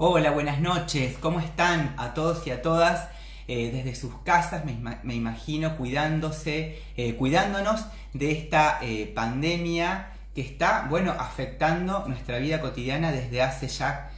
Hola, buenas noches. ¿Cómo están a todos y a todas? Desde sus casas, me imagino, cuidándose, cuidándonos de esta pandemia que está, bueno, afectando nuestra vida cotidiana desde hace ya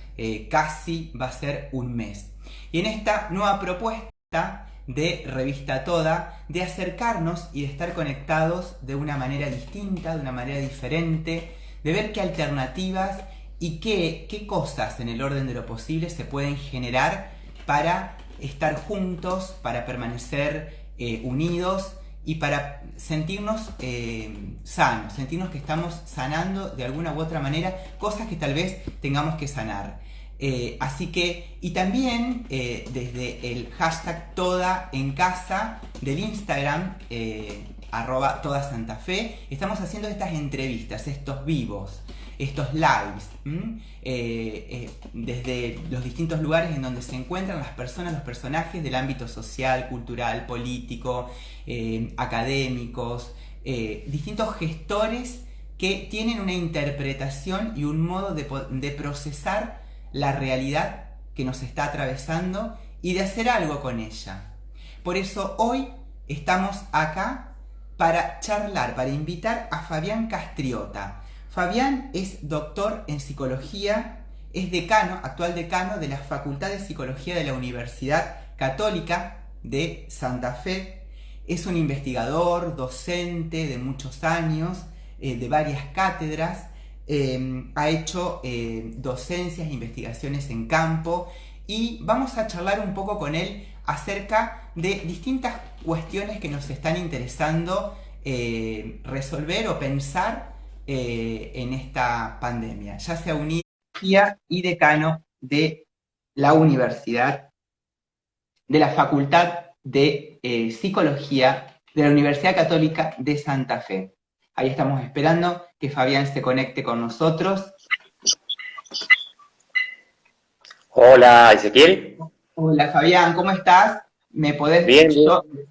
casi va a ser un mes. Y en esta nueva propuesta de Revista Toda, de acercarnos y de estar conectados de una manera distinta, de una manera diferente, de ver qué alternativas y qué cosas en el orden de lo posible se pueden generar para estar juntos, para permanecer unidos y para sentirnos sanos, sentirnos que estamos sanando de alguna u otra manera cosas que tal vez tengamos que sanar. Así que, y también desde el hashtag Toda en Casa del Instagram, @todasantafe, estamos haciendo estas entrevistas, estos vivos, estos lives, desde los distintos lugares en donde se encuentran las personas, los personajes del ámbito social, cultural, político, académicos, distintos gestores que tienen una interpretación y un modo de procesar la realidad que nos está atravesando y de hacer algo con ella. Por eso hoy estamos acá para charlar, para invitar a Fabián Castriota. Fabián es doctor en psicología, es decano, actual decano de la Facultad de Psicología de la Universidad Católica de Santa Fe. Es un investigador, docente de muchos años, de varias cátedras. Ha hecho docencias e investigaciones en campo y vamos a charlar un poco con él acerca de distintas cuestiones que nos están interesando resolver o pensar en esta pandemia. Ya sea unido y decano de la universidad, de la Facultad de Psicología de la Universidad Católica de Santa Fe. Ahí estamos esperando que Fabián se conecte con nosotros. Hola, Ezequiel. Hola Fabián, ¿cómo estás? Bien, bien.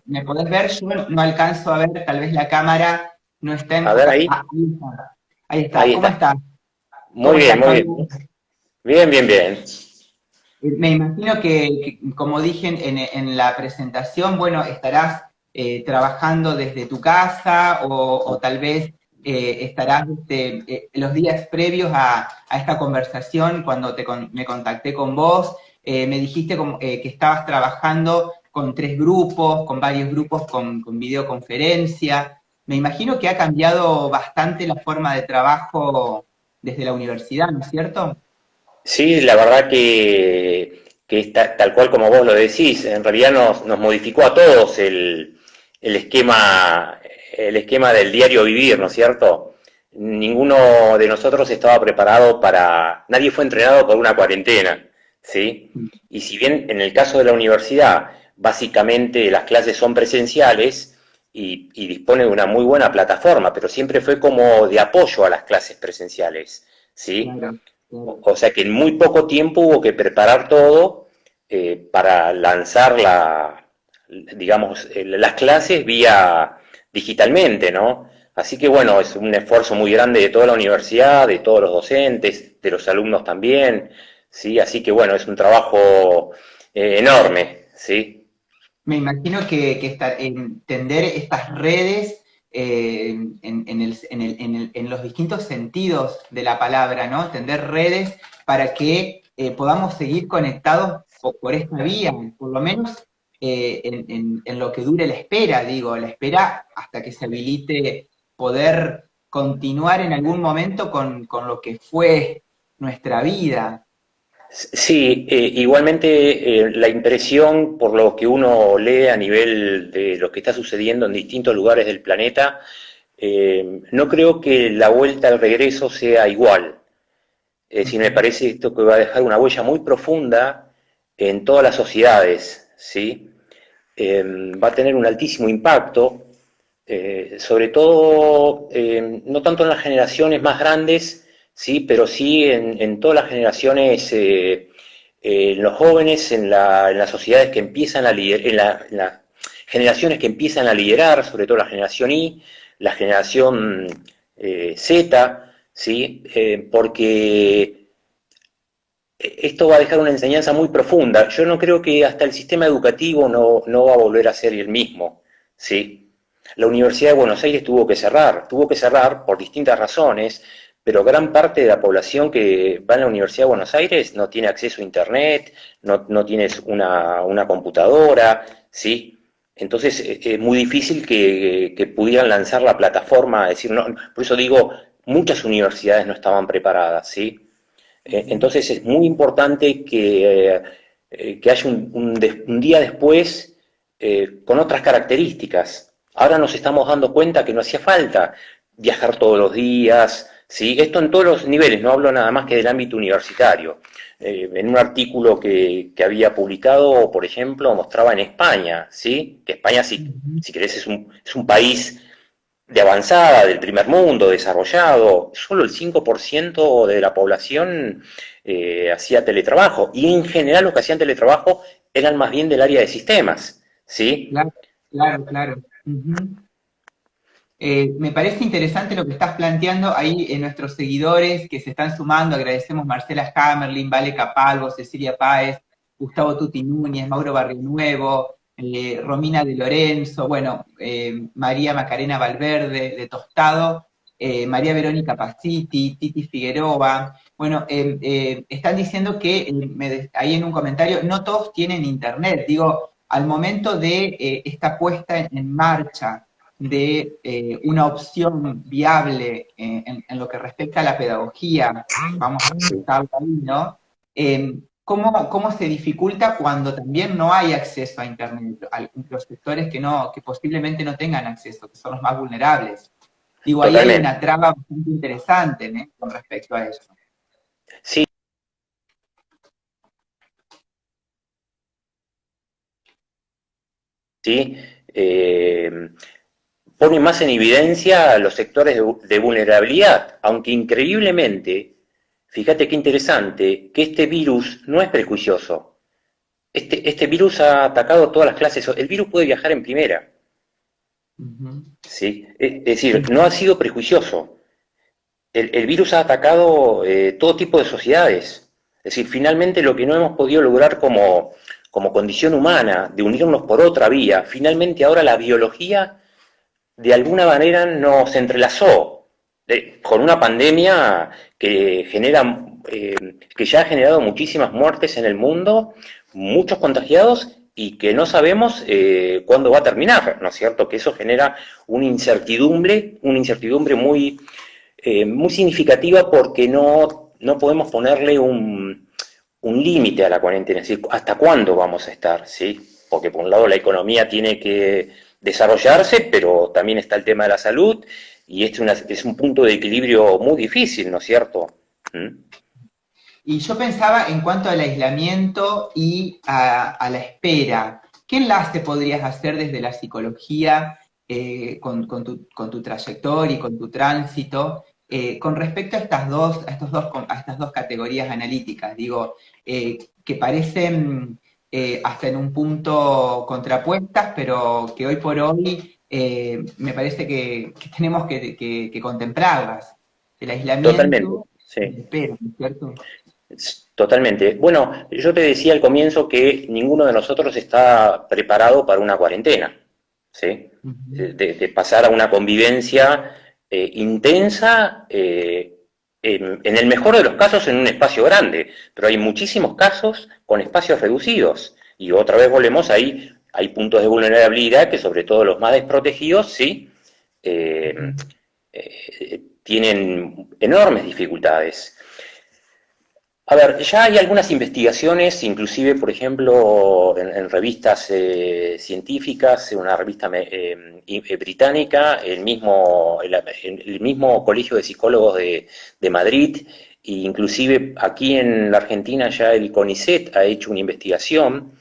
¿Me podés ver? Yo no alcanzo a ver, tal vez la cámara no está A ver enfocada. ahí. Ah, ahí está. Ahí está. Ahí ¿Cómo está. estás? Muy ¿Cómo bien, estás, muy Fabián? bien. Bien, bien, bien. Me imagino que, como dije en la presentación, bueno, estarás trabajando desde tu casa o tal vez estarás los días previos a esta conversación, cuando me contacté con vos, me dijiste que estabas trabajando con 3 grupos, con varios grupos con videoconferencia. Me imagino que ha cambiado bastante la forma de trabajo desde la universidad, ¿no es cierto? Sí, la verdad que está, tal cual como vos lo decís, en realidad nos modificó a todos el el esquema del diario vivir, ¿no es cierto? Ninguno de nosotros estaba preparado nadie fue entrenado por una cuarentena, ¿sí? Y si bien en el caso de la universidad, básicamente las clases son presenciales y dispone de una muy buena plataforma, pero siempre fue como de apoyo a las clases presenciales, ¿sí? Claro, claro. O sea que en muy poco tiempo hubo que preparar todo para lanzar digamos, las clases vía digitalmente, ¿no? Así que bueno, es un esfuerzo muy grande de toda la universidad, de todos los docentes, de los alumnos también, ¿sí? Así que bueno, es un trabajo enorme, ¿sí? Me imagino que entender estas redes en los distintos sentidos de la palabra, ¿no? Tender redes para que podamos seguir conectados por esta vía, por lo menos en lo que dure la espera, digo, la espera hasta que se habilite poder continuar en algún momento con lo que fue nuestra vida. Sí, igualmente la impresión por lo que uno lee a nivel de lo que está sucediendo en distintos lugares del planeta, no creo que la vuelta al regreso sea igual. Es decir, me parece esto que va a dejar una huella muy profunda en todas las sociedades, ¿sí? Va a tener un altísimo impacto, sobre todo, no tanto en las generaciones más grandes, sí, pero sí en todas las generaciones, en los jóvenes, en las sociedades que empiezan a liderar, en las generaciones que empiezan a liderar, sobre todo la generación Y, la generación Z, ¿sí? Porque esto va a dejar una enseñanza muy profunda. Yo no creo que hasta el sistema educativo no va a volver a ser el mismo, ¿sí? La Universidad de Buenos Aires tuvo que cerrar por distintas razones, pero gran parte de la población que va a la Universidad de Buenos Aires no tiene acceso a Internet, no tienes una computadora, ¿sí? Entonces es muy difícil que pudieran lanzar la plataforma, decir, no, por eso digo, muchas universidades no estaban preparadas, ¿sí? Entonces es muy importante que haya un día después con otras características. Ahora nos estamos dando cuenta que no hacía falta viajar todos los días, ¿sí? Esto en todos los niveles, no hablo nada más que del ámbito universitario. En un artículo que había publicado, por ejemplo, mostraba en España, ¿sí? Que España, si querés, es un país de avanzada, del primer mundo, desarrollado. Solo el 5% de la población hacía teletrabajo, y en general los que hacían teletrabajo eran más bien del área de sistemas, ¿sí? Claro, claro, claro. Ujú. Me parece interesante lo que estás planteando ahí en nuestros seguidores que se están sumando. Agradecemos Marcela Hammerlin, Vale Capalvo, Cecilia Páez, Gustavo Tuti Núñez, Mauro Barrionuevo, Romina de Lorenzo, bueno, María Macarena Valverde de Tostado, María Verónica Paciti, Titi Figueroa. Bueno, están diciendo que ahí en un comentario, no todos tienen internet. Digo, al momento de esta puesta en marcha de una opción viable en lo que respecta a la pedagogía, vamos a pensarlo ahí, ¿no? ¿Cómo se dificulta cuando también no hay acceso a Internet a los sectores que posiblemente no tengan acceso, que son los más vulnerables? Digo, ahí hay Totalmente. una traba bastante interesante, ¿no? Con respecto a eso. Sí, sí. Pone más en evidencia los sectores de vulnerabilidad, aunque increíblemente, fíjate qué interesante, que este virus no es prejuicioso. Este virus ha atacado todas las clases. El virus puede viajar en primera, Ujú. ¿sí? Es decir, no ha sido prejuicioso. El virus ha atacado todo tipo de sociedades. Es decir, finalmente lo que no hemos podido lograr como condición humana, de unirnos por otra vía, finalmente ahora la biología de alguna manera nos entrelazó con una pandemia que ya ha generado muchísimas muertes en el mundo, muchos contagiados, y que no sabemos cuándo va a terminar, ¿no es cierto? Que eso genera una incertidumbre muy significativa, porque no podemos ponerle un límite a la cuarentena, es decir, hasta cuándo vamos a estar, ¿sí? Porque por un lado la economía tiene que desarrollarse, pero también está el tema de la salud, y es un punto de equilibrio muy difícil, ¿no es cierto? ¿Mm? Y yo pensaba en cuanto al aislamiento y a la espera. ¿Qué enlace podrías hacer desde la psicología con tu trayectoria y con tu tránsito con respecto a a estas dos categorías analíticas? Digo, que parecen hasta en un punto contrapuestas, pero que hoy por hoy me parece que tenemos que contemplarlas. El Totalmente, aislamiento y la sí. espera, ¿no es cierto? Totalmente. Bueno, yo te decía al comienzo que ninguno de nosotros está preparado para una cuarentena, ¿sí? Ujú. De pasar a una convivencia intensa, en el mejor de los casos en un espacio grande, pero hay muchísimos casos con espacios reducidos. Y otra vez volvemos ahí, hay puntos de vulnerabilidad que, sobre todo los más desprotegidos, sí, Ujú. tienen enormes dificultades. A ver, ya hay algunas investigaciones, inclusive, por ejemplo, en revistas científicas, en una revista británica, el mismo Colegio de Psicólogos de Madrid, e inclusive aquí en la Argentina ya el CONICET ha hecho una investigación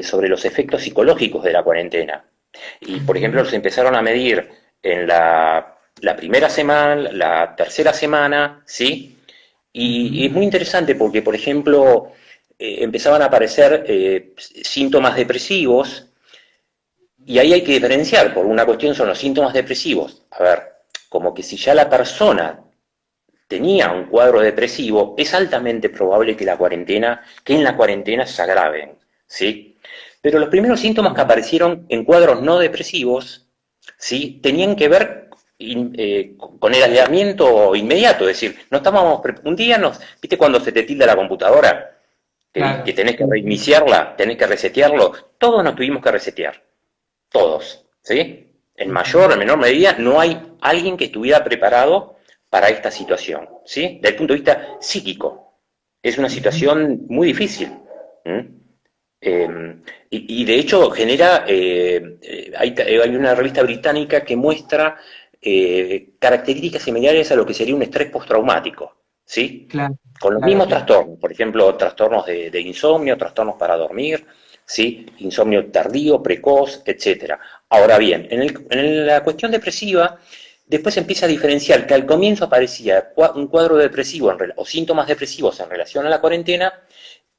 sobre los efectos psicológicos de la cuarentena. Y, por ejemplo, Ujú. los empezaron a medir en la primera semana, la tercera semana, ¿sí? Y es Ujú. muy interesante porque, por ejemplo, empezaban a aparecer síntomas depresivos, y ahí hay que diferenciar. Por una cuestión son los síntomas depresivos. A ver, como que si ya la persona tenía un cuadro depresivo, es altamente probable que en la cuarentena se agraven, ¿sí? Pero los primeros síntomas que aparecieron en cuadros no depresivos, ¿sí? Tenían que ver con el aislamiento inmediato, es decir, no estábamos, un día ¿viste cuando se te tilda la computadora? Que Claro. tenés que reiniciarla, tenés que resetearlo, todos nos tuvimos que resetear, todos, ¿sí? En mayor o en menor medida, no hay alguien que estuviera preparado para esta situación, ¿sí? Desde el punto de vista psíquico, es una Ujú. situación muy difícil. Y de hecho genera, hay una revista británica que muestra características similares a lo que sería un estrés postraumático, ¿sí? Claro, Con los claro, mismos claro. trastornos, por ejemplo, trastornos de insomnio, trastornos para dormir, ¿sí? Insomnio tardío, precoz, etcétera. Ahora bien, en la cuestión depresiva, después se empieza a diferenciar que al comienzo aparecía un cuadro depresivo o síntomas depresivos en relación a la cuarentena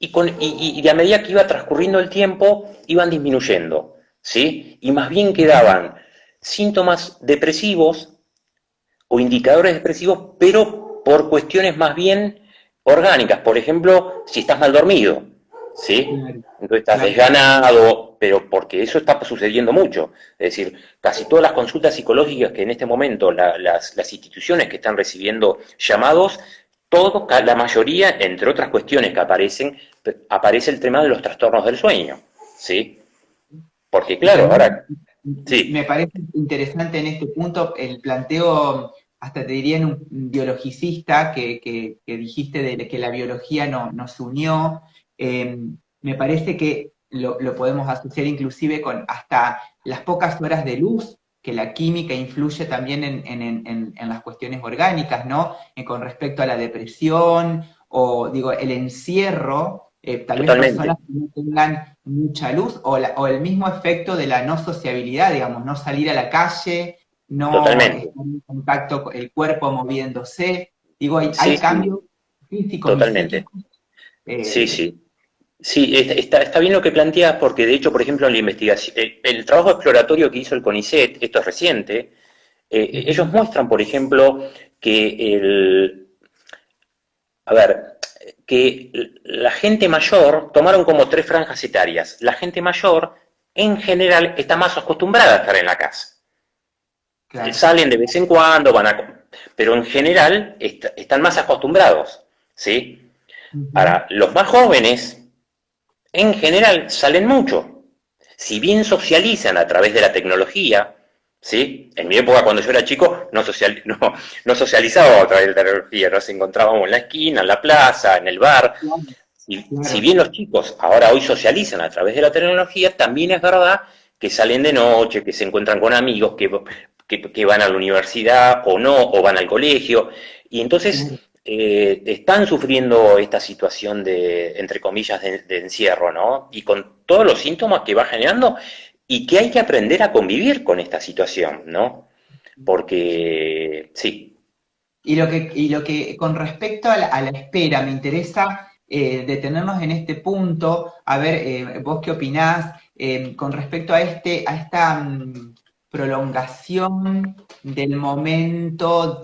y a medida que iba transcurriendo el tiempo iban disminuyendo, ¿sí? Y más bien quedaban síntomas depresivos o indicadores depresivos, pero por cuestiones más bien orgánicas. Por ejemplo, si estás mal dormido, ¿sí? Claro, Entonces estás claro. desganado, pero porque eso está sucediendo mucho. Es decir, casi todas las consultas psicológicas que en este momento las instituciones que están recibiendo llamados, la mayoría, entre otras cuestiones que aparece el tema de los trastornos del sueño, ¿sí? Porque Y claro, también ahora, sí, me parece interesante en este punto el planteo, hasta te diría en un biologicista, que dijiste de que la biología nos unió. eh, Me parece que lo podemos asociar inclusive con hasta las pocas horas de luz, que la química influye también en las cuestiones orgánicas, ¿no? Con respecto a la depresión o, digo, el encierro, tal vez personas totalmente, que no tengan mucha luz o el mismo efecto de la no sociabilidad, digamos, no salir a la calle, no totalmente. estar en contacto con el cuerpo moviéndose. Digo, hay Sí, sí, cambios físicos y totalmente. psíquicos. Sí, eh, sí. Sí, está bien lo que planteas porque de hecho, por ejemplo, en la investigación, el trabajo exploratorio que hizo el CONICET, esto es reciente, ellos Ujú. muestran, por ejemplo, que a ver, que la gente mayor, tomaron como tres franjas etarias. La gente mayor, en general, está más acostumbrada a estar en la casa. Claro. Salen de vez en cuando, pero en general están más acostumbrados, ¿sí? Ujú. Ahora, los más jóvenes, en general, salen mucho. Si bien socializan a través de la tecnología, ¿sí? En mi época, cuando yo era chico, no socializábamos a través de la tecnología, nos encontrábamos en la esquina, en la plaza, en el bar. Claro, Si claro. bien los chicos ahora hoy socializan a través de la tecnología, también es verdad que salen de noche, que se encuentran con amigos, que van a la universidad o no, o van al colegio, y entonces Claro. están sufriendo esta situación de, entre comillas, de encierro, ¿no? Y con todos los síntomas que va generando y que hay que aprender a convivir con esta situación, ¿no? Porque, sí, Y lo que con respecto a la espera, me interesa detenernos en este punto, a ver, vos qué opinás con respecto a esta prolongación del momento,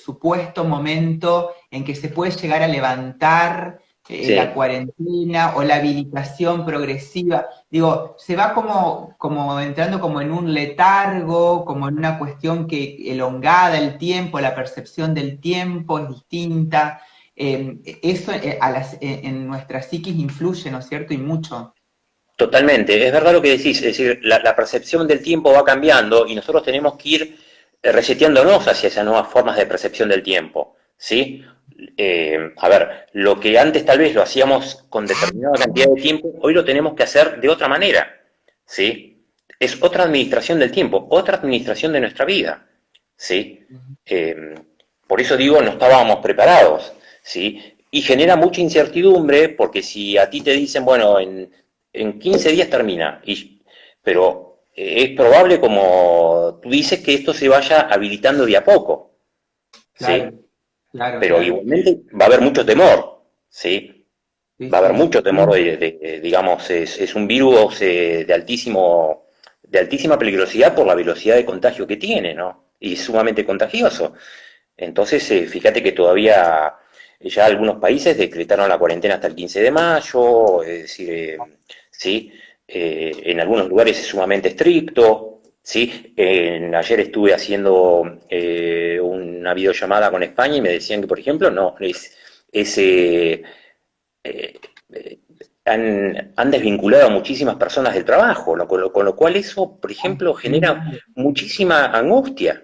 supuesto momento en que se puede llegar a levantar la sí, cuarentena o la habilitación progresiva. Digo, se va como entrando como en un letargo, como en una cuestión que elongada el tiempo, la percepción del tiempo es distinta. Eso en nuestra psiquis influye, ¿no es cierto? Y mucho. totalmente, es verdad lo que decís, es decir, la percepción del tiempo va cambiando y nosotros tenemos que ir reseteándonos hacia esas nuevas formas de percepción del tiempo, ¿sí? A ver, lo que antes tal vez lo hacíamos con determinada cantidad de tiempo, hoy lo tenemos que hacer de otra manera, ¿sí? Es otra administración del tiempo, otra administración de nuestra vida, ¿sí? Eh, por eso digo, no estábamos preparados, ¿sí? Y genera mucha incertidumbre porque si a ti te dicen, bueno, en 15 días termina, pero es probable, como tú dices, que esto se vaya habilitando de a poco, Claro, ¿sí? claro, Pero claro. igualmente va a haber mucho temor, ¿sí? Sí, Va a haber sí. mucho temor digamos, es un virus de altísima peligrosidad por la velocidad de contagio que tiene, ¿no? Y es sumamente contagioso. Entonces, fíjate que todavía ya algunos países decretaron la cuarentena hasta el 15 de mayo, es decir, sí, en algunos lugares es sumamente estricto, ¿sí? Ayer estuve haciendo una videollamada con España y me decían que, por ejemplo, no, es eh, eh, han desvinculado a muchísimas personas del trabajo, ¿no? Con lo cual eso, por ejemplo, genera Claro. muchísima angustia,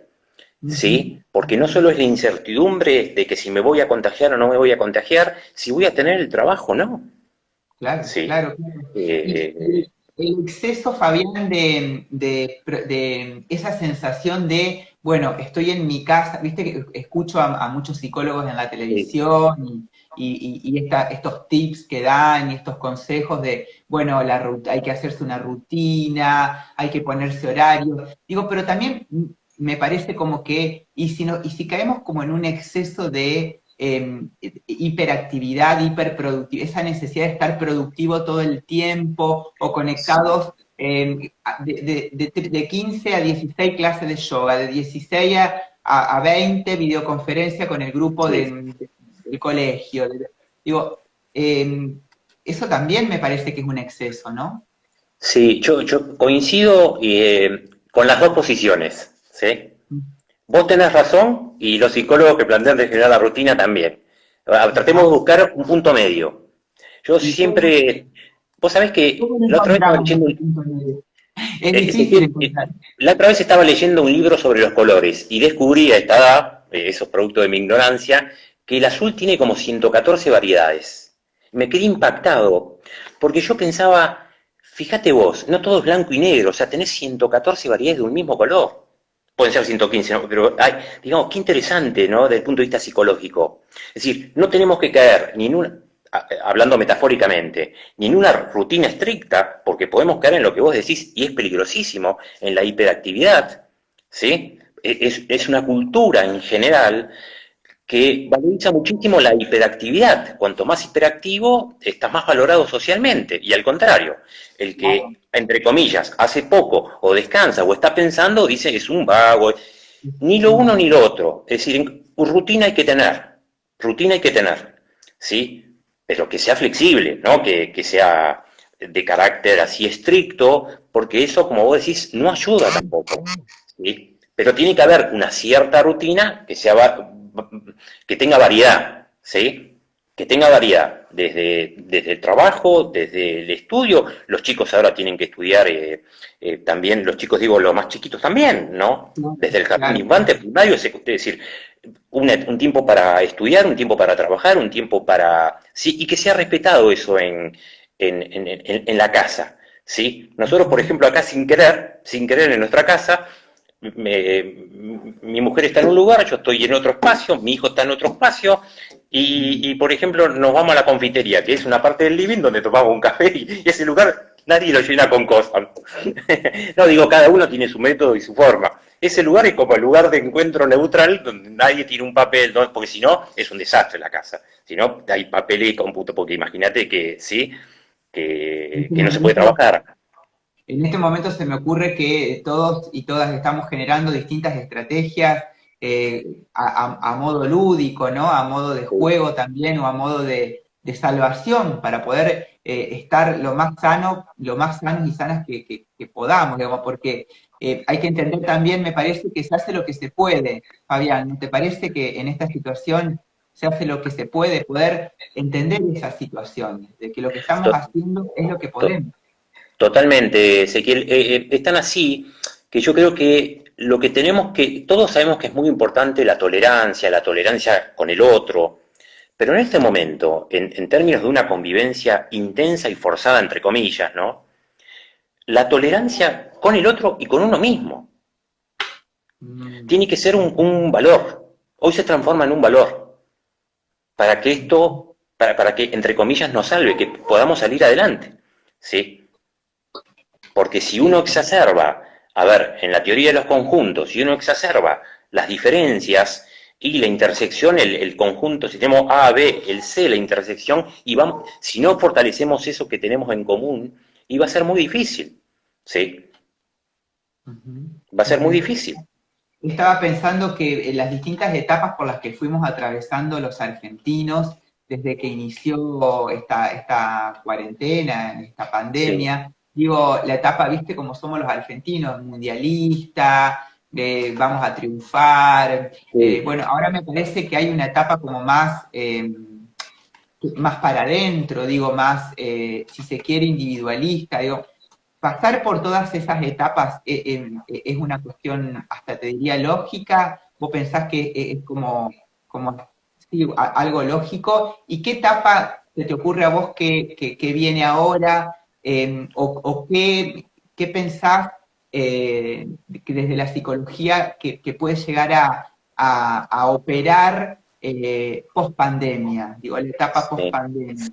Ujú. ¿sí? Porque no solo es la incertidumbre de que si me voy a contagiar o no me voy a contagiar, si voy a tener el trabajo o no, Claro, ¿sí? claro, claro. Y Eh, el exceso, Fabián, de esa sensación de, bueno, estoy en mi casa, viste que escucho a muchos psicólogos en la eh, televisión estos tips que dan y estos consejos de, bueno, hay que hacerse una rutina, hay que ponerse horario. Digo, pero también me parece como que, y si caemos como en un exceso de hiperactividad, hiperproductividad, esa necesidad de estar productivo todo el tiempo o conectados de 15 a 16 clases de yoga, de 16 a 20 videoconferencia con el grupo sí, del colegio. Digo, eso también me parece que es un exceso, ¿no? sí, yo coincido con las dos posiciones, ¿sí? Vos tenés razón y los psicólogos que plantean de generar la rutina también. Tratemos Ajá. de buscar un punto medio. Yo Y todos, siempre, vos sabés todos que la otra vez estaba encontramos leyendo, ese punto medio. Es difícil Ezequiel, encontrar. la otra vez estaba leyendo un libro sobre los colores y descubrí a esta edad, eso es producto de mi ignorancia, que el azul tiene como 114 variedades. Me quedé impactado, porque yo pensaba, fíjate vos, no todo es blanco y negro, o sea, tenés 114 variedades de un mismo color. Pueden ser 115, ¿no? Pero hay, digamos, qué interesante, ¿no? Desde el punto de vista psicológico. Es decir, no tenemos que caer ni en una, hablando metafóricamente, ni en una rutina estricta, porque podemos caer en lo que vos decís, y es peligrosísimo, en la hiperactividad, ¿sí? Es una cultura en general que valoriza muchísimo la hiperactividad. Cuanto más hiperactivo, estás más valorado socialmente. Y al contrario, el Claro. que, entre comillas, hace poco o descansa o está pensando, dice es un vago. Ni lo uno ni lo otro. Es decir, rutina hay que tener. Rutina hay que tener. ¿Sí? Pero que sea flexible, ¿no? Que sea de carácter así estricto, porque eso, como vos decís, no ayuda tampoco. ¿Sí? Pero tiene que haber una cierta rutina que sea que tenga variedad, ¿sí? Que tenga variedad, desde el trabajo, desde el estudio. Los chicos ahora tienen que estudiar también, los chicos digo, los más chiquitos también, ¿no? Claro, Desde el jardín claro. infante, primario, es decir, un tiempo para estudiar, un tiempo para trabajar, un tiempo para... Sí, y que sea respetado eso en la casa, ¿sí? Nosotros, por ejemplo, acá sin querer en nuestra casa, mi mujer está en un lugar, yo estoy en otro espacio, mi hijo está en otro espacio, por ejemplo nos vamos a la confitería, que es una parte del living donde tomamos un café y ese lugar nadie lo llena con cosas. No, digo, cada uno tiene su método y su forma. Ese lugar es como el lugar de encuentro neutral donde nadie tiene un papel, ¿no? Porque si no es un desastre la casa. Si no, hay papel y cómputo, porque imagínate que sí, En este que no se puede momento, trabajar. en este momento se me ocurre que todos y todas estamos generando distintas estrategias a modo lúdico, ¿no? A modo de juego también o a modo de salvación para poder estar lo más sanos y sanas que podamos, digamos, porque hay que entender también, me parece que se hace lo que se puede, Fabián, ¿no te parece que en esta situación se hace lo que se puede, poder entender esas situaciones, de que lo que estamos To- haciendo es lo que to- podemos? Totalmente, Ezequiel. Están así que yo creo que lo que tenemos que, todos sabemos que es muy importante la tolerancia con el otro, pero en este momento, en términos de una convivencia intensa y forzada, entre comillas, ¿no? La tolerancia con el otro y con uno mismo Mm, tiene que ser un valor. Hoy se transforma en un valor para que esto, para que, entre comillas, nos salve, que podamos salir adelante, ¿sí? Porque si uno sí, exacerba, a ver, en la teoría de los conjuntos, si uno exacerba las diferencias y la intersección, el conjunto, si tenemos A, B, el C, la intersección, y vamos, si no fortalecemos eso que tenemos en común, y va a ser muy difícil, ¿sí? ujú, Va a ser muy ujú. difícil. estaba pensando que en las distintas etapas por las que fuimos atravesando los argentinos desde que inició esta cuarentena, esta Sí, pandemia, digo, la etapa, viste, como somos los argentinos, mundialista, vamos a triunfar. sí, Bueno, ahora me parece que hay una etapa como más para adentro, digo, más, si se quiere, individualista, digo, pasar por todas esas etapas es una cuestión, hasta te diría, lógica. ¿Vos pensás que es como sí, algo lógico? ¿Y qué etapa se te ocurre a vos que viene ahora? ¿O qué pensás que desde la psicología que puede llegar a operar post pandemia? Digo, la etapa post sí. pandemia.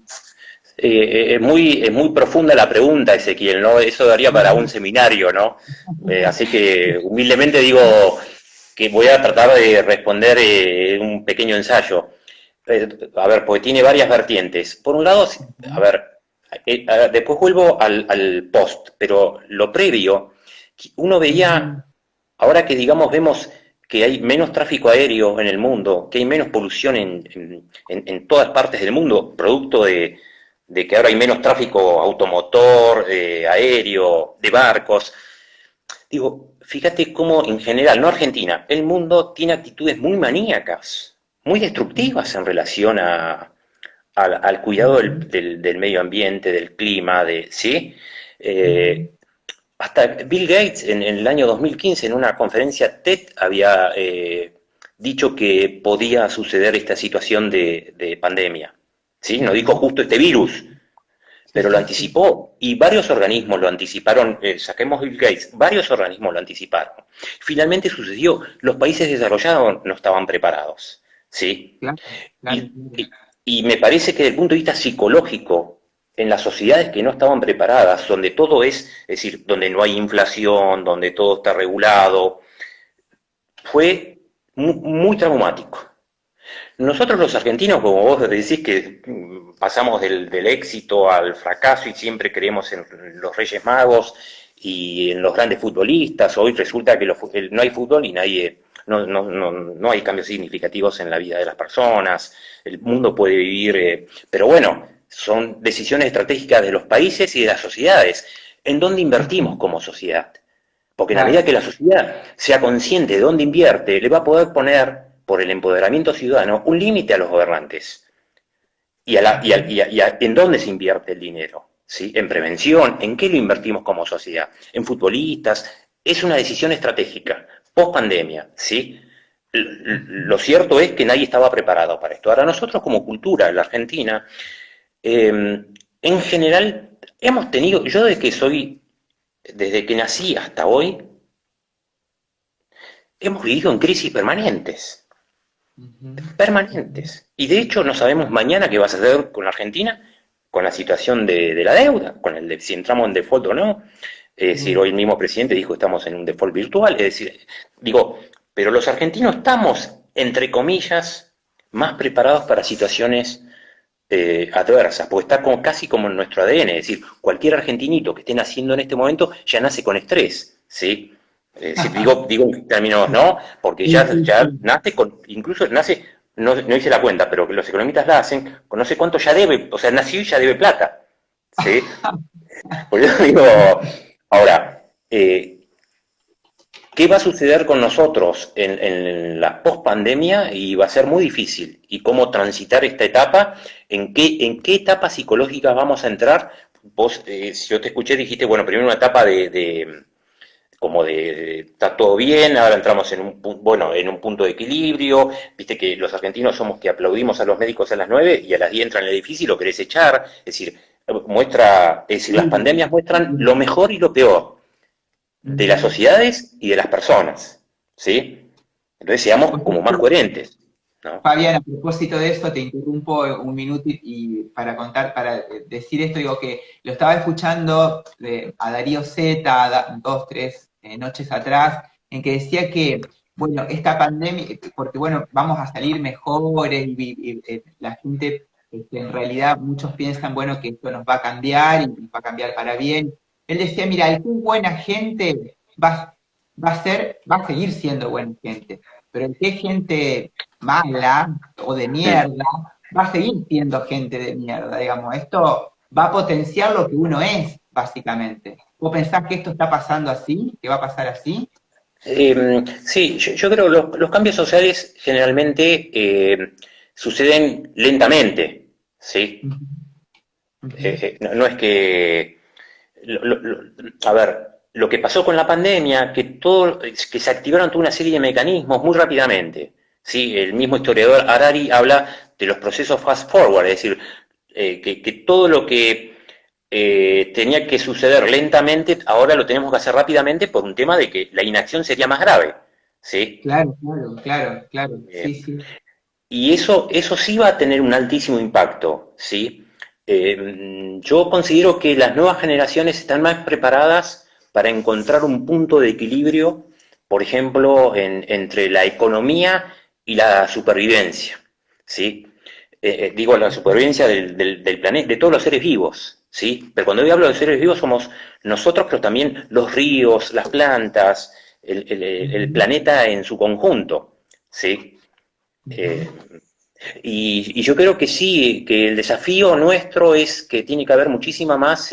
Es muy profunda la pregunta, Ezequiel, ¿no? Eso daría para un seminario, ¿no? Así que humildemente digo que voy a tratar de responder un pequeño ensayo. A ver, porque tiene varias vertientes. Por un lado, a ver, después vuelvo al post, pero lo previo, uno veía, ahora que digamos vemos que hay menos tráfico aéreo en el mundo, que hay menos polución en todas partes del mundo, producto de que ahora hay menos tráfico automotor, aéreo, de barcos. Digo, fíjate cómo en general, no Argentina, el mundo tiene actitudes muy maníacas, muy destructivas en relación al cuidado del medio ambiente, del clima, ¿sí? Eh, hasta Bill Gates en el año 2015 en una conferencia TED había dicho que podía suceder esta situación de pandemia. ¿Sí? No dijo justo este virus, Sí, pero lo sí, sí. anticipó y varios organismos lo anticiparon, saquemos Bill Gates, varios organismos lo anticiparon. Finalmente sucedió, los países desarrollados no estaban preparados, ¿sí? Claro, claro, Y, claro. y me parece que desde el punto de vista psicológico, en las sociedades que no estaban preparadas, donde todo es decir, donde no hay inflación, donde todo está regulado, fue muy traumático. Nosotros los argentinos, como vos decís que pasamos del éxito al fracaso y siempre creemos en los Reyes Magos y en los grandes futbolistas, hoy resulta que no hay fútbol y no hay cambios significativos en la vida de las personas, el mundo puede vivir, pero bueno, son decisiones estratégicas de los países y de las sociedades. ¿En dónde invertimos como sociedad? Porque en la medida Claro. que la sociedad sea consciente de dónde invierte, le va a poder poner, por el empoderamiento ciudadano, un límite a los gobernantes. Ujú. En dónde se invierte el dinero. ¿Sí? En prevención, ¿en qué lo invertimos como sociedad? En futbolistas. Es una decisión estratégica, post pandemia. ¿Sí? Lo cierto es que nadie estaba preparado para esto. Ahora, nosotros como cultura, en la Argentina, en general, hemos tenido, yo desde que nací hasta hoy, hemos vivido en crisis permanentes, Ujú, ujú, permanentes. Y de hecho no sabemos mañana qué va a suceder con la Argentina, con la situación de la deuda, si entramos en default o no. Es decir, mm, hoy el mismo presidente dijo que estamos en un default virtual. Es decir, digo, pero los argentinos estamos, entre comillas, más preparados para situaciones adversas, porque está casi como en nuestro ADN, es decir, cualquier argentinito que esté naciendo en este momento ya nace con estrés, ¿sí? Si digo en términos, ¿no? Porque sí, sí, ya sí. nace incluso nace, no hice la cuenta, pero que los economistas la hacen, con no sé cuánto ya debe, o sea, nació y ya debe plata, ¿sí? Por eso digo, ahora, ¿qué va a suceder con nosotros en la pospandemia? Y va a ser muy difícil. ¿Y cómo transitar esta etapa? ¿En qué etapa psicológica vamos a entrar? Vos, si yo te escuché, dijiste, bueno, primero una etapa como está todo bien, ahora entramos bueno, en un punto de equilibrio, viste que los argentinos somos que aplaudimos a los médicos a las 9 y a las 10 entran en el edificio y lo querés echar, es decir, las Sí, pandemias muestran sí. lo mejor y lo peor de las Ujú. sociedades y de las personas, ¿sí? Entonces seamos Pues, como más coherentes, ¿no? Fabián, a propósito de esto, te interrumpo un minuto y para contar, para decir esto, digo que lo estaba escuchando a Darío Zeta dos, tres noches atrás, en que decía que, bueno, esta pandemia, porque bueno, vamos a salir mejores y la gente, en realidad muchos piensan, bueno, que esto nos va a cambiar y nos va a cambiar para bien. Él decía, mira, el que es buena gente va a seguir siendo buena gente, pero el que es gente mala o de Mm. mierda, va a seguir siendo gente de mierda, digamos. Esto va a potenciar lo que uno es, básicamente. ¿Vos pensás que esto está pasando así? ¿Que va a pasar así? Sí, yo creo que los cambios sociales generalmente suceden lentamente, ¿sí? Ujú, ujú. No es que a ver, lo que pasó con la pandemia, que se activaron toda una serie de mecanismos muy rápidamente. ¿Sí? El mismo historiador Harari habla de los procesos fast forward, es decir, que todo lo que tenía que suceder lentamente, ahora lo tenemos que hacer rápidamente por un tema de que la inacción sería más grave. ¿Sí? Claro, claro, claro, claro, Eh, sí, sí. y eso sí va a tener un altísimo impacto, ¿sí? Yo considero que las nuevas generaciones están más preparadas para encontrar un punto de equilibrio, por ejemplo, entre la economía y la supervivencia, ¿sí? Digo, la supervivencia del planeta, de todos los seres vivos, ¿sí? Pero cuando yo hablo de seres vivos somos nosotros, pero también los ríos, las plantas, el Ujú, planeta en su conjunto, ¿sí? ujú. Eh, y yo creo que sí, que el desafío nuestro es que tiene que haber muchísima más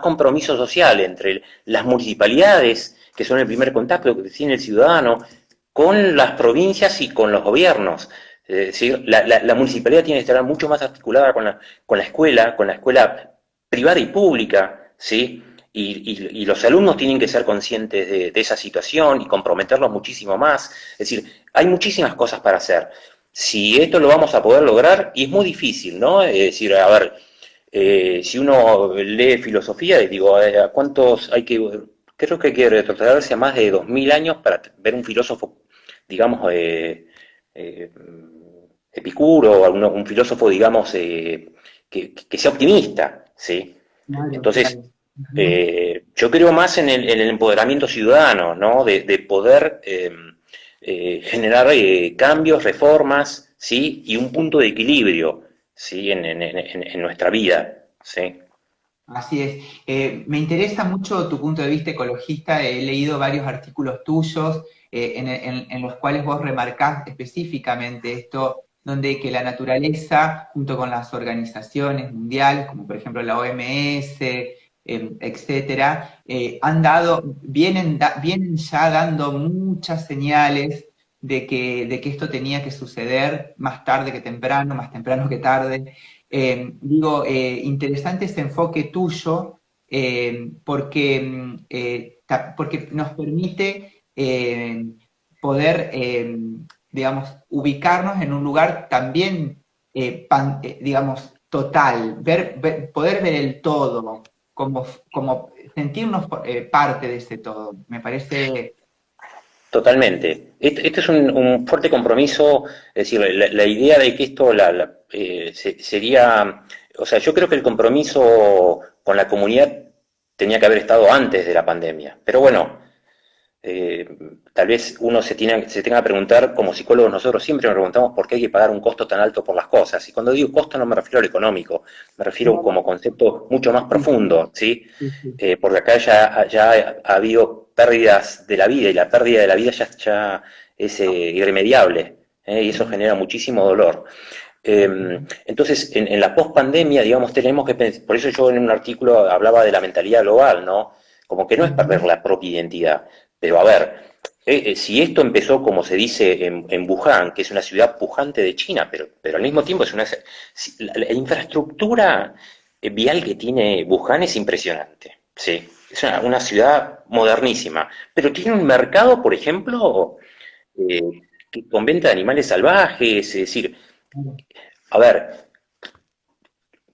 compromiso social entre las municipalidades, que son el primer contacto que tiene el ciudadano, con las provincias y con los gobiernos. Es decir, la municipalidad tiene que estar mucho más articulada con la escuela privada y pública, ¿sí? Y los alumnos tienen que ser conscientes de esa situación y comprometerlos muchísimo más. Es decir, hay muchísimas cosas para hacer. Si esto lo vamos a poder lograr, y es muy difícil, ¿no? Es decir, a ver, si uno lee filosofía, digo, ¿a cuántos hay que, creo que hay que retrotraerse a más de 2000 años para ver un filósofo, digamos, eh, Epicuro, un filósofo, digamos, que sea optimista, ¿sí? Claro, Entonces, claro. Ujú. yo creo más en el empoderamiento ciudadano, ¿no? De poder generar cambios, reformas, ¿sí? Y un punto de equilibrio, ¿sí? En nuestra vida, ¿sí? Así es. Me interesa mucho tu punto de vista ecologista. He leído varios artículos tuyos en los cuales vos remarcás específicamente esto, donde que la naturaleza, junto con las organizaciones mundiales, como por ejemplo la OMS, etcétera, vienen ya dando muchas señales de que esto tenía que suceder más tarde que temprano, más temprano que tarde. Interesante ese enfoque tuyo porque nos permite poder, digamos, ubicarnos en un lugar también, digamos, total, poder ver el todo, como sentirnos parte de ese todo. Me parece. Totalmente. Este es un fuerte compromiso, es decir, la idea de que esto sería, o sea, yo creo que el compromiso con la comunidad tenía que haber estado antes de la pandemia, pero bueno, eh, tal vez uno se tenga que preguntar, como psicólogos nosotros siempre nos preguntamos por qué hay que pagar un costo tan alto por las cosas. Y cuando digo costo no me refiero al económico, me refiero como concepto mucho más Sí, profundo, ¿sí? sí, sí. Porque acá ya ha habido pérdidas de la vida y la pérdida de la vida ya es irremediable, y eso genera muchísimo dolor. Entonces, en la pospandemia, digamos, tenemos que pensar, por eso yo en un artículo hablaba de la mentalidad global, ¿no? Como que no es perder Ujú. la propia identidad, pero a ver, si esto empezó, como se dice, en Wuhan, que es una ciudad pujante de China, pero al mismo tiempo es la infraestructura vial que tiene Wuhan es impresionante, sí. Es una ciudad modernísima, pero tiene un mercado, por ejemplo, eh, con venta de animales salvajes, es decir, a ver,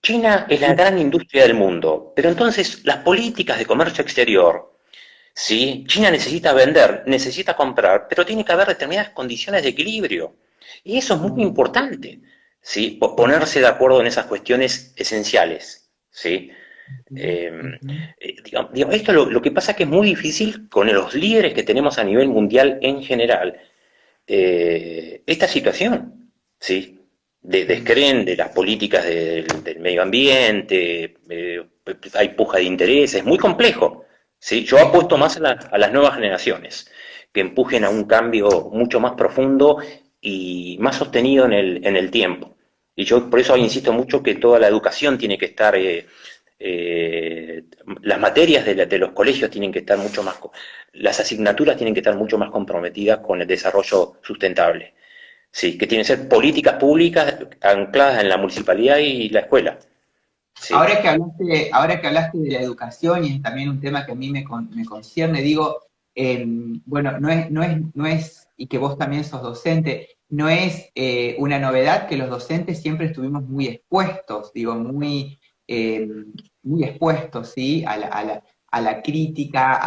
China es la gran industria del mundo, pero entonces las políticas de comercio exterior, ¿sí? China necesita vender, necesita comprar, pero tiene que haber determinadas condiciones de equilibrio. Y eso es muy importante, ¿sí? Ponerse de acuerdo en esas cuestiones esenciales, ¿sí? Eh, digamos, esto lo que pasa es que es muy difícil con los líderes que tenemos a nivel mundial en general, esta situación, ¿sí? Descreen de las políticas del medio ambiente, hay puja de intereses, muy complejo, ¿sí? Yo apuesto más a las nuevas generaciones, que empujen a un cambio mucho más profundo y más sostenido en el tiempo. Y yo por eso insisto mucho que toda la educación tiene que estar, las materias de los colegios tienen que estar mucho más, las asignaturas tienen que estar mucho más comprometidas con el desarrollo sustentable. Sí, que tienen que ser políticas públicas ancladas en la municipalidad y la escuela. Sí, Ahora que hablaste de la educación, y es también un tema que a mí me concierne, digo, bueno, no es, y que vos también sos docente, no es una novedad que los docentes siempre estuvimos muy expuestos, digo, eh, muy expuestos, ¿sí? A la crítica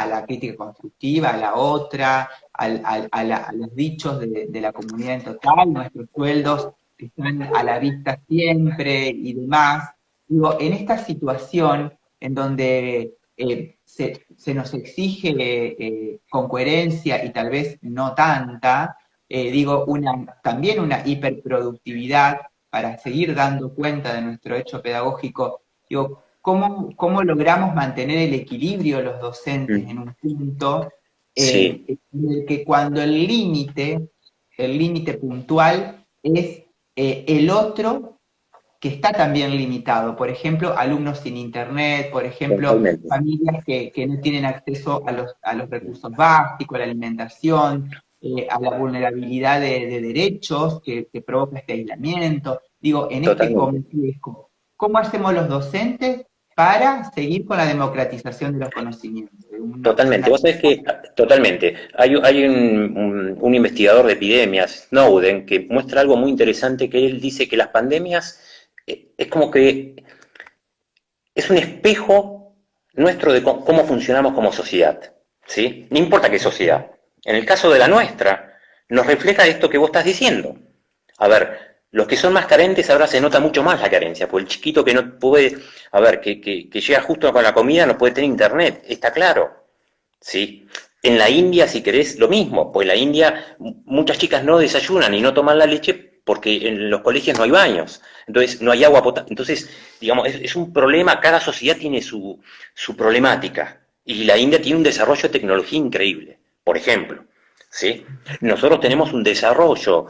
constructiva, a la otra, a los dichos de la comunidad en total, nuestros sueldos están a la vista siempre y demás. Digo, en esta situación en donde se nos exige con coherencia y tal vez no tanta, digo, también una hiperproductividad para seguir dando cuenta de nuestro hecho pedagógico, digo, ¿cómo logramos mantener el equilibrio los docentes mm, en un punto sí, en el que cuando el límite puntual es el otro que está también limitado. Por ejemplo, alumnos sin internet, por ejemplo, totalmente. familias que no tienen acceso a los recursos básicos, a la alimentación, a la vulnerabilidad de derechos que provoca este aislamiento. Digo, en este Totalmente, complejo, ¿cómo hacemos los docentes para seguir con la democratización de los conocimientos? totalmente. Vos sabés que, totalmente. Hay un investigador de epidemias, Snowden, que muestra algo muy interesante, que él dice que las pandemias es como que es un espejo nuestro de cómo funcionamos como sociedad, ¿sí? No importa qué sociedad. En el caso de la nuestra, nos refleja esto que vos estás diciendo. A ver, los que son más carentes ahora se nota mucho más la carencia, porque el chiquito que no puede, a ver, que llega justo con la comida no puede tener internet, está claro, ¿sí? En la India, si querés, lo mismo, porque en la India muchas chicas no desayunan y no toman la leche porque en los colegios no hay baños, entonces no hay agua potable. Entonces, digamos, es un problema, cada sociedad tiene su problemática y la India tiene un desarrollo de tecnología increíble, por ejemplo, ¿sí? Nosotros tenemos un desarrollo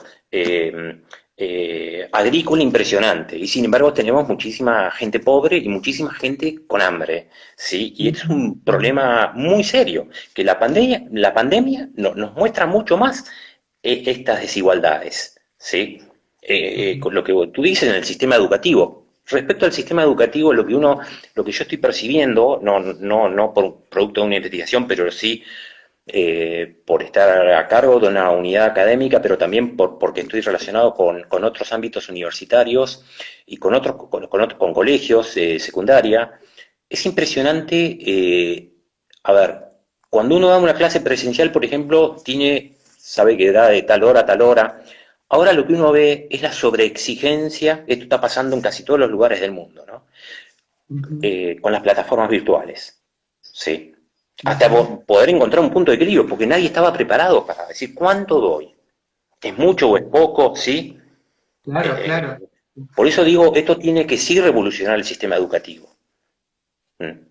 agrícola impresionante y sin embargo tenemos muchísima gente pobre y muchísima gente con hambre, ¿sí? Y es un problema muy serio, que la pandemia nos muestra mucho más estas desigualdades, ¿sí? Con lo que tú dices en el sistema educativo. Respecto al sistema educativo, lo que yo estoy percibiendo, no por producto de una investigación, pero sí por estar a cargo de una unidad académica, pero también porque estoy relacionado con otros ámbitos universitarios y con colegios secundaria. Es impresionante, a ver, cuando uno da una clase presencial, por ejemplo, sabe que da de tal hora a tal hora. Ahora lo que uno ve es la sobreexigencia, esto está pasando en casi todos los lugares del mundo, ¿no? Ujú, Con las plataformas virtuales. Sí. Hasta ujú. poder encontrar un punto de equilibrio, porque nadie estaba preparado para decir cuánto doy. ¿Es mucho o es poco? Sí. Claro, claro. Por eso digo, esto tiene que sí revolucionar el sistema educativo. Mm.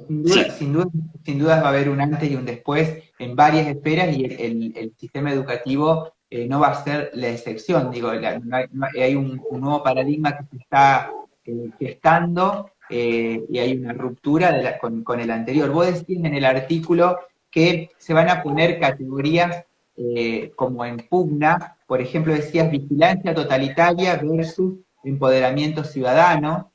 Sin duda, Sí, sin duda, sin duda va a haber un antes y un después en varias esferas y el sistema educativo no va a ser la excepción. Digo, hay un nuevo paradigma que se está gestando y hay una ruptura con el anterior. Vos decís en el artículo que se van a poner categorías como en pugna, por ejemplo, decías vigilancia totalitaria versus empoderamiento ciudadano,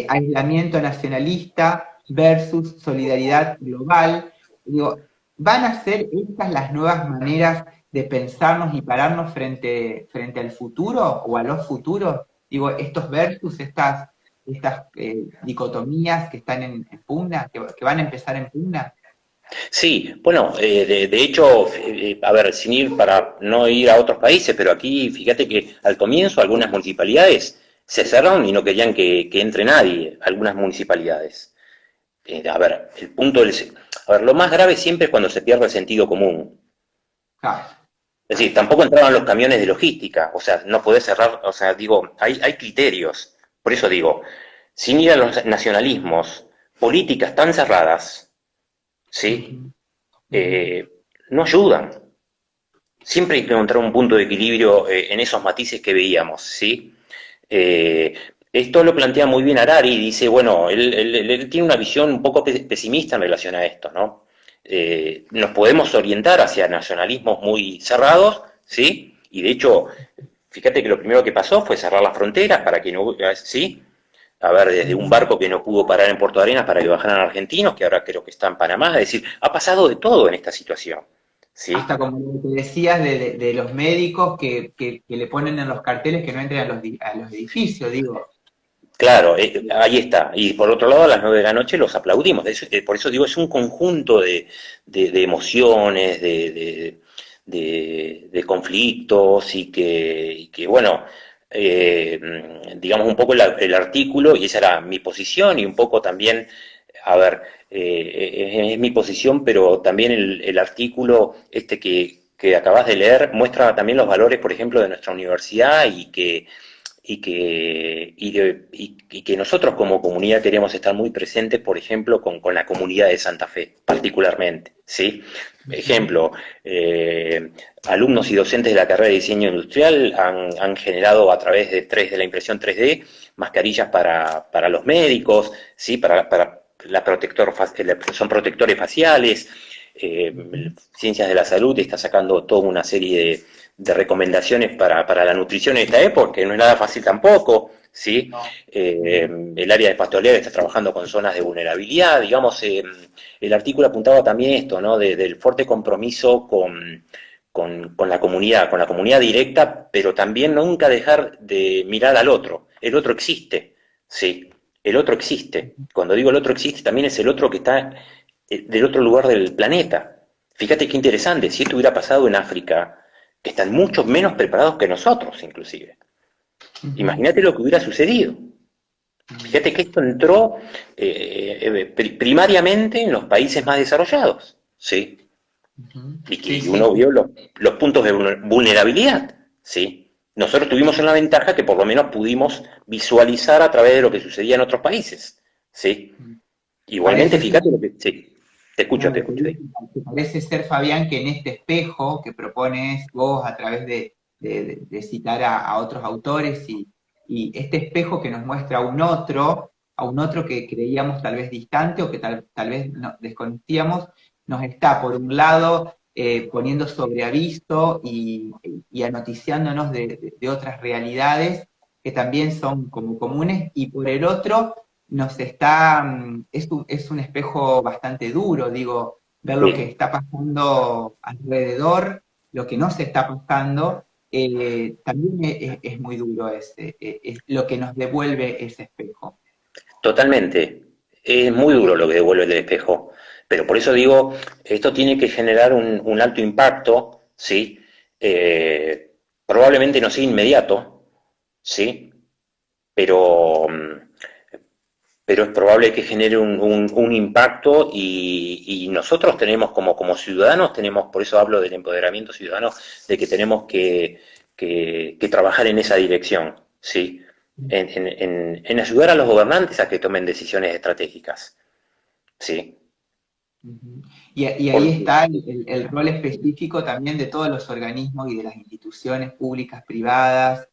aislamiento nacionalista versus solidaridad global. Digo, ¿van a ser estas las nuevas maneras de pensarnos y pararnos frente al futuro o a los futuros? Digo, estos versus, estas dicotomías que están en pugna, que van a empezar en pugna. sí, bueno, de hecho, a ver, sin ir para no ir a otros países, pero aquí fíjate que al comienzo algunas municipalidades se cerraron y no querían que entre nadie, algunas municipalidades. A ver, a ver, lo más grave siempre es cuando se pierde el sentido común. Ja, Es decir, tampoco entraban los camiones de logística, o sea, no podés cerrar, o sea, digo, hay criterios. Por eso digo, sin ir a los nacionalismos, políticas tan cerradas, ¿sí? Ujú, ujú. Eh, no ayudan. Siempre hay que encontrar un punto de equilibrio en esos matices que veíamos, ¿sí? Eh, Esto lo plantea muy bien Harari, dice, bueno, él tiene una visión un poco pesimista en relación a esto, ¿no? Nos podemos orientar hacia nacionalismos muy cerrados, ¿sí? Y de hecho, fíjate que lo primero que pasó fue cerrar las fronteras para que no, ¿sí? A ver, desde un Ujú. barco que no pudo parar en Puerto Arenas para que bajaran argentinos, que ahora creo que está en Panamá, es decir, ha pasado de todo en esta situación, ¿sí? Hasta como lo que decías de los médicos que le ponen en los carteles que no entren a los edificios, digo. Claro, ahí está. Y por otro lado, a las 9 de la noche los aplaudimos. Por eso digo, es un conjunto de emociones, de conflictos y que, bueno, digamos un poco el artículo, y esa era mi posición, y un poco también, a ver, es mi posición, pero también el artículo este que acabas de leer muestra también los valores, por ejemplo, de nuestra universidad y que nosotros como comunidad queremos estar muy presentes, por ejemplo, con la comunidad de Santa Fe, particularmente, ¿sí? Ujú. Ejemplo, alumnos y docentes de la carrera de diseño industrial han generado a través de la impresión 3D mascarillas para los médicos, ¿sí? Para son protectores faciales. Ciencias de la Salud está sacando toda una serie de recomendaciones para la nutrición en esta época, que no es nada fácil tampoco, ¿sí? No. El área de pastoral está trabajando con zonas de vulnerabilidad, digamos, el artículo apuntaba también esto, ¿no? Del fuerte compromiso con con la comunidad directa, pero también nunca dejar de mirar al otro. El otro existe, ¿sí? El otro existe. Cuando digo el otro existe, también es el otro que está del otro lugar del planeta. Fíjate qué interesante, si esto hubiera pasado en África, que están mucho menos preparados que nosotros, inclusive. Ujú. Imagínate lo que hubiera sucedido. Mm. Fíjate que esto entró primariamente en los países más desarrollados, ¿sí? Ujú. Sí, Y sí, uno vio los puntos de vulnerabilidad, ¿sí? Nosotros tuvimos una ventaja que por lo menos pudimos visualizar a través de lo que sucedía en otros países, ¿sí? Igualmente, parece ser, fíjate lo que... Sí, no, te lo que escucho. dice, que parece ser, Fabián, que en este espejo que propones vos a través de citar a otros autores y este espejo que nos muestra a un otro que creíamos tal vez distante o que tal vez desconocíamos, nos está, por un lado, poniendo sobre aviso y anoticiándonos de otras realidades que también son como comunes, y por el otro nos está, es un espejo bastante duro, digo, ver lo que Sí, está pasando alrededor, lo que no se está pasando, también es muy duro es lo que nos devuelve ese espejo. totalmente. Es muy duro lo que devuelve el espejo. Pero por eso digo, esto tiene que generar un alto impacto, ¿sí? Probablemente no sea inmediato, ¿sí? Pero, pero es probable que genere un impacto y nosotros tenemos como ciudadanos, tenemos, por eso hablo del empoderamiento ciudadano, de que tenemos que trabajar en esa dirección, ¿sí? En ayudar a los gobernantes a que tomen decisiones estratégicas, ¿sí? Ujú. Y ahí Porque, está el rol específico también de todos los organismos y de las instituciones públicas, privadas,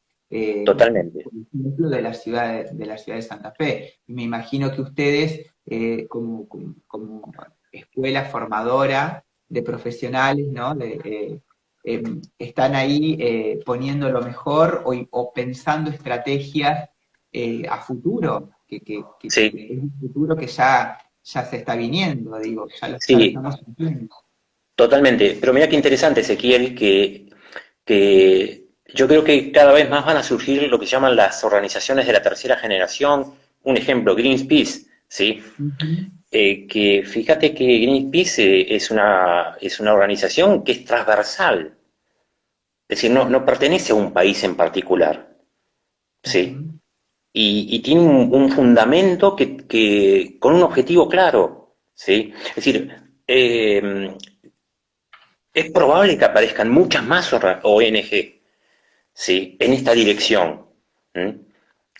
totalmente. por ejemplo, de la ciudad de Santa Fe. Y me imagino que ustedes, como escuela formadora de profesionales, ¿no? Están ahí poniendo lo mejor o pensando estrategias a futuro, que Sí, es un futuro que ya se está viniendo, digo, ya lo sí, estamos sintiendo. totalmente. Pero mira qué interesante, Ezequiel, que yo creo que cada vez más van a surgir lo que se llaman las organizaciones de la tercera generación. Un ejemplo, Greenpeace, ¿sí? Ujú, Que fíjate que Greenpeace es una organización que es transversal, es decir, no pertenece a un país en particular, ¿sí? ujú, Y tiene un fundamento con un objetivo claro, ¿sí? Es decir, es probable que aparezcan muchas más ONG, ¿sí? En esta dirección. ¿Mm?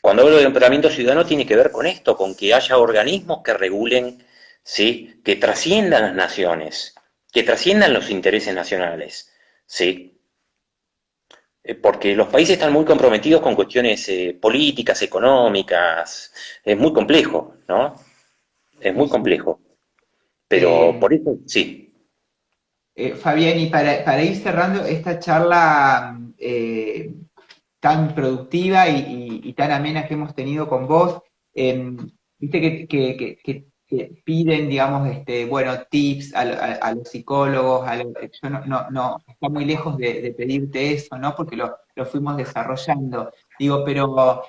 Cuando hablo de empoderamiento ciudadano tiene que ver con esto, con que haya organismos que regulen, ¿sí? Que trasciendan las naciones, que trasciendan los intereses nacionales, ¿sí? Porque los países están muy comprometidos con cuestiones políticas, económicas, es muy complejo, ¿no? Es Sí, muy sí. complejo, pero Eh, por eso, sí, Fabián, y para ir cerrando esta charla tan productiva y tan amena que hemos tenido con vos, viste que piden, digamos, bueno, tips a los psicólogos, yo no, está muy lejos de pedirte eso, ¿no? Porque lo fuimos desarrollando. Digo, pero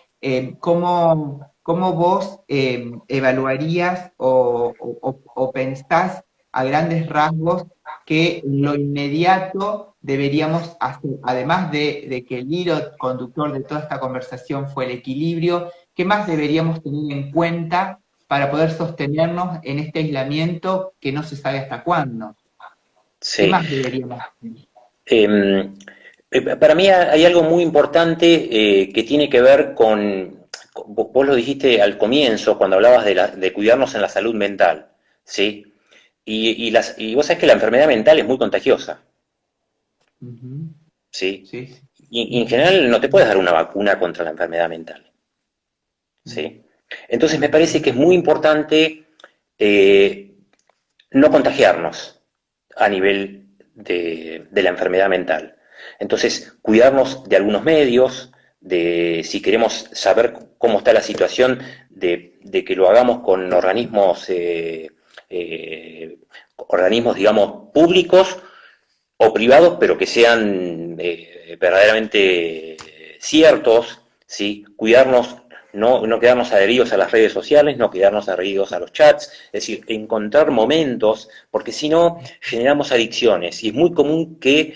¿cómo vos evaluarías o pensás a grandes rasgos que en lo inmediato deberíamos hacer, además de que el hilo conductor de toda esta conversación fue el equilibrio, ¿qué más deberíamos tener en cuenta para poder sostenernos en este aislamiento que no se sabe hasta cuándo? ¿Qué sí. más deberíamos tener? Eh, para mí hay algo muy importante que tiene que ver con, vos lo dijiste al comienzo, cuando hablabas de cuidarnos en la salud mental, ¿sí? Y vos sabés que la enfermedad mental es muy contagiosa, Ujú. ¿sí? Sí, sí. Y en Ujú. general no te puedes dar una vacuna contra la enfermedad mental, Mm. ¿sí? Entonces me parece que es muy importante eh, no contagiarnos a nivel de la enfermedad mental. Entonces, cuidarnos de algunos medios, de si queremos saber cómo está la situación, de que lo hagamos con organismos, digamos, públicos o privados, pero que sean verdaderamente ciertos, ¿sí? Cuidarnos, no quedarnos adheridos a las redes sociales, no quedarnos adheridos a los chats, es decir, encontrar momentos, porque si no generamos adicciones y es muy común que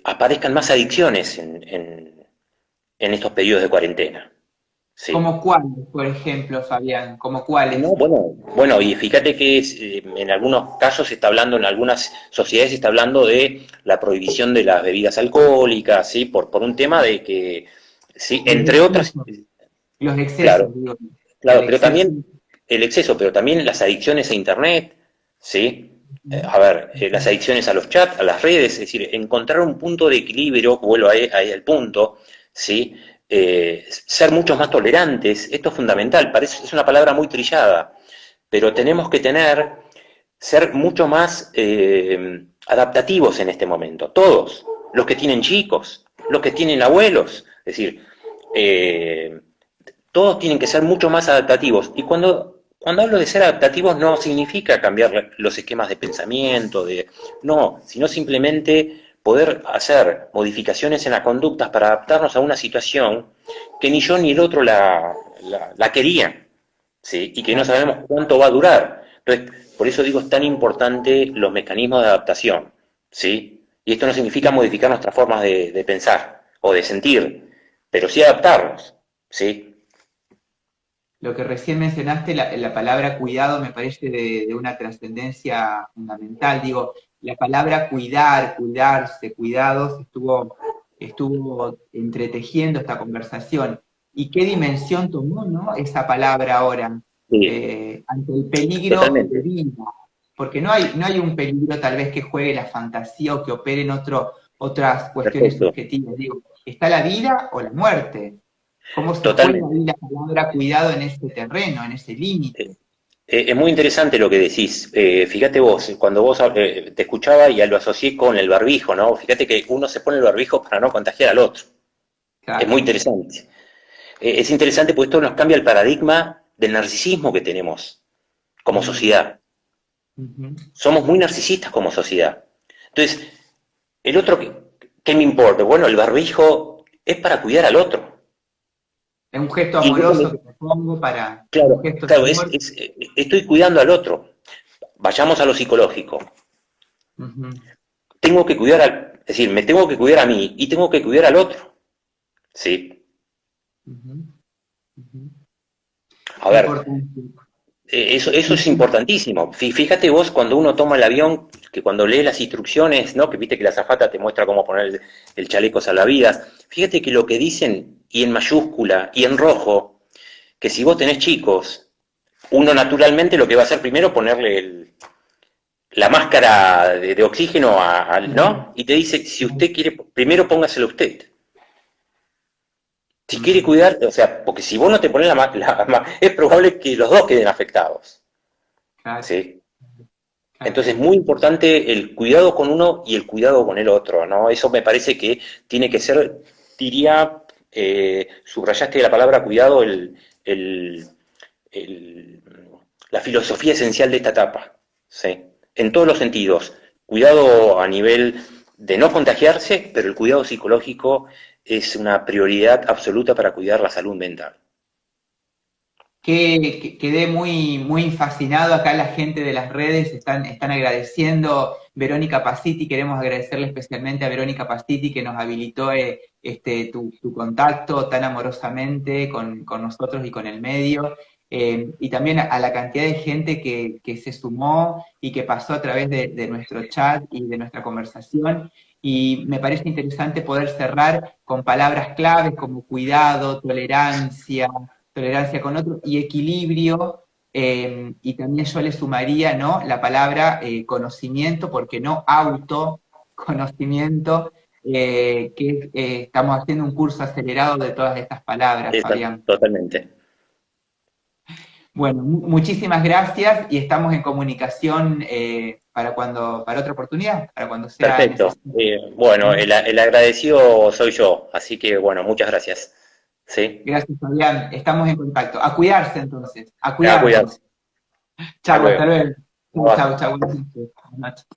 aparezcan más adicciones en estos periodos de cuarentena. ¿Sí? ¿Como cuáles, por ejemplo, Fabián? ¿Como cuáles? No, bueno, y fíjate que en algunos casos se está hablando, en algunas sociedades se está hablando de la prohibición de las bebidas alcohólicas, ¿sí? Por un tema de que, sí, Los entre otras, excesos, los excesos, claro, digo, el claro, pero exceso. también el exceso, pero también las adicciones a Internet, ¿sí? Ujú. A ver, las Ujú. adicciones a los chats, a las redes, es decir, encontrar un punto de equilibrio, vuelvo ahí al punto, ¿sí? Ser muchos más tolerantes, esto es fundamental, parece, es una palabra muy trillada, pero tenemos que ser mucho más adaptativos en este momento, todos, los que tienen chicos, los que tienen abuelos, es decir, eh, todos tienen que ser mucho más adaptativos. Y cuando hablo de ser adaptativos no significa cambiar los esquemas de pensamiento, no, sino simplemente poder hacer modificaciones en las conductas para adaptarnos a una situación que ni yo ni el otro la querían, ¿sí? Y que no Claro. sabemos cuánto va a durar. Entonces, por eso digo, es tan importante los mecanismos de adaptación, ¿sí? Y esto no significa Sí. modificar nuestras formas de pensar o de sentir, pero sí adaptarnos, ¿sí? Lo que recién mencionaste, la palabra cuidado me parece de una trascendencia fundamental. Digo, la palabra cuidar, cuidarse, cuidados, estuvo entretejiendo esta conversación. ¿Y qué dimensión tomó, ¿no? Esa palabra ahora Sí, ante el peligro de totalmente. vida? Porque no hay un peligro tal vez que juegue la fantasía o que opere en otras cuestiones Perfecto. subjetivas. Digo, ¿está la vida o la muerte? ¿Cómo se juega Totalmente. ahí la palabra cuidado en ese terreno, en ese Eh, límite? es muy interesante lo que decís. Fíjate vos, cuando vos te escuchaba y lo asocié con el barbijo, ¿no? Fíjate que uno se pone el barbijo para no contagiar al otro. Es muy Claro. interesante. Es interesante porque esto nos cambia el paradigma del narcisismo que tenemos como Mm, sociedad. ujú. Somos muy narcisistas como sociedad. Entonces, el otro, ¿qué me importa? Bueno, el barbijo es para cuidar al otro. Es un gesto Y vos amoroso tenés, que me pongo para un claro, gesto de claro, amor. estoy cuidando al otro. Vayamos a lo psicológico. Ujú, Tengo que es decir, me tengo que cuidar a mí y tengo que cuidar al otro. ¿Sí? ujú, ujú. A Qué ver, importante. eso Sí, es sí. importantísimo. Fíjate vos cuando uno toma el avión, que cuando lee las instrucciones, ¿no? Que viste que la azafata te muestra cómo poner el chaleco salvavidas. Fíjate que lo que dicen, y en mayúscula, y en rojo, que si vos tenés chicos, uno naturalmente lo que va a hacer primero es ponerle la máscara de oxígeno ¿no? Y te dice, si usted quiere, primero póngaselo usted. Si quiere cuidar, o sea, porque si vos no te pones es probable que los dos queden afectados. Claro, ¿Sí? claro. Entonces es muy importante el cuidado con uno y el cuidado con el otro, ¿no? Eso me parece que tiene que ser, diría, subrayaste la palabra cuidado, el- la filosofía esencial de esta etapa, ¿sí? En todos los sentidos. Cuidado a nivel de no contagiarse, pero el cuidado psicológico es una prioridad absoluta para cuidar la salud mental. Quedé muy fascinado. Acá la gente de las redes están agradeciendo. Verónica Paciti, queremos agradecerle especialmente a Verónica Paciti que nos habilitó tu contacto tan amorosamente con nosotros y con el medio. Y también a la cantidad de gente que se sumó y que pasó a través de nuestro chat y de nuestra conversación. Y me parece interesante poder cerrar con palabras claves como cuidado, tolerancia con otro y equilibrio, y también yo le sumaría, ¿no?, la palabra conocimiento, porque no autoconocimiento, que estamos haciendo un curso acelerado de todas estas palabras, Fabián. Totalmente. Bueno, muchísimas gracias y estamos en comunicación para otra oportunidad, para cuando sea Perfecto. necesario. Bueno, el agradecido soy yo, así que bueno, muchas gracias. ¿Sí? Gracias, Fabián. Estamos en contacto. A cuidarse entonces, a A cuidar. cuidarnos. Hasta Chau, hasta luego. luego. Chau, Abrazo. chau, chau. Buenas noches. Buenas noches.